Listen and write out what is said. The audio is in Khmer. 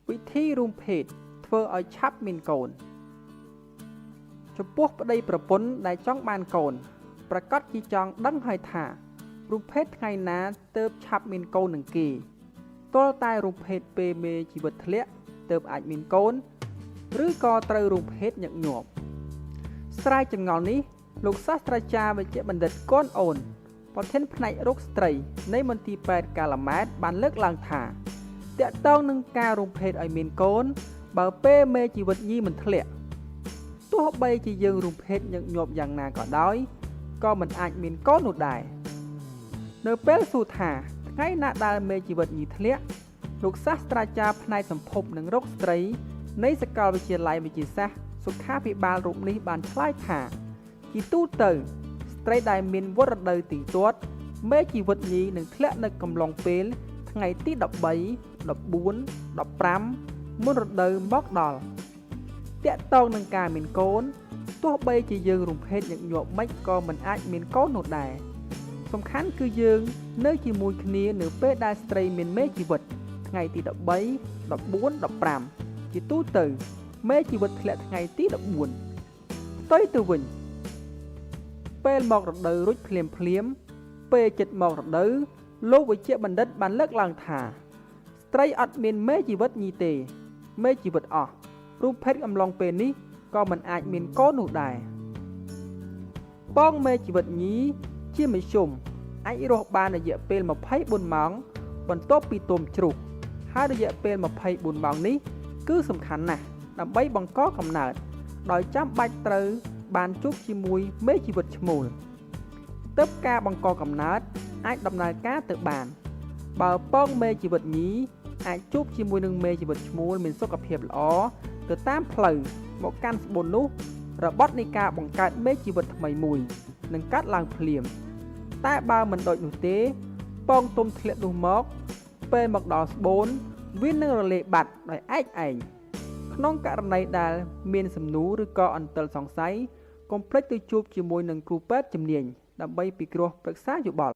วิธีรุมเพศធ្វើឲ្យឆាប់មានកូនចំពោះប្តីប្រពន្ធដែលចង់បានកូនប្រកាសជាចង់ដឹងហើយថារុំភេទថ្ងៃណាទើបឆាប់មានកូននឹងគេទាល់តែរុំភេទពេលមេជីវិតធ្លាក់ទើបអាចមានកូនឬក៏ត្រូវរុំភេទញឹកញាប់ស្រ័យចម្ងល់នេះលោកសាស្ត្រាចារ្យវិជ្ជបណ្ឌិតកនអូនប្រធានផ្នែករោគស្ត្រីនៃមន្ទីរពេទ្យកាឡាម៉ែតបានលើកឡើងថាតាក់ទងនឹងការរុំភេទឲ្យមានកូនបើពេលមេជីវិតញីមិនធ្លាក់ទោះបីជាយើងរុំភេទញឹកញាប់យ៉ាងណាក៏ដោយក៏មិនអាចមានកូននោះដែរនៅពេលសួរថាថ្ងៃណាដែលមេជីវិតញីធ្លាក់លោកសាស្ត្រាចារ្យផ្នែកសម្ភពនិងរោគស្ត្រីនៃសាកលវិទ្យាល័យវិទ្យាសាស្ត្រសុខាភិបាលរូបនេះបានឆ្លើយថាជាទូទៅស្ត្រីដែលមានវដ្តរដូវទីទាត់មេជីវិតញីនឹងធ្លាក់នៅកំឡុងពេលថ្ងៃទី13 14 15មុនរដូវមកដល់តាក់ទងនឹងការមានកូនទោះបីជាយើងរុំភេទញឹកញាប់មិនក៏មិនអាចមានកូននោះដែរសំខាន់គឺយើងនៅជាមួយគ្នានៅពេលដែលស្ត្រីមានមេជីវិតថ្ងៃទី13 14 15ជាទូទៅមេជីវិតធ្លាក់ថ្ងៃទី14ផ្ទុយទៅវិញពេលមករដូវរួចភ្លាមពេលចិត្តមករដូវលោកវិជ្ជបណ្ឌិតបានលើកឡើងថាស្ត្រីអត់មានមេជីវិតញីទេមេជីវិតអស់រូបភេទអំឡុងពេលនេះក៏មិនអាចមានកូននោះដែរបងមេជីវិតញីជាមធ្យមអាចរស់បានរយៈពេល24ម៉ោងបន្ទាប់ពីទុំជ្រូកហើយរយៈពេល24ម៉ោងនេះគឺសំខាន់ណាស់ដើម្បីបង្កកំណើតដោយចាំបាច់ត្រូវបានជួបជាមួយមេជីវិតឈ្មោលទើបការបង្កកំណើតអាចដំណើរការទៅបានបើពងមេជីវិតញីអាចជួបជាមួយនឹងមេជីវិតឈ្មោលមានសុខភាពល្អទៅតាមផ្លូវមកកាន់ស្បូននោះរបត់នៃការបង្កើតមេជីវិតថ្មីមួយនឹងកាត់ឡើងភ្លាមតែបើមិនដូចនោះទេពងទុំធ្លាក់នោះមកពេលមកដល់ស្បូនវានឹងរលាយបាត់ដោយឯកឯងក្នុងករណីដែលមានសំណួរឬក៏អន្ទិលសង្ស័យកុំភ្លេចទៅជួបជាមួយនឹងគ្រូពេទ្យជំនាញដើម្បីពិគ្រោះប្រឹក្សាយោបល់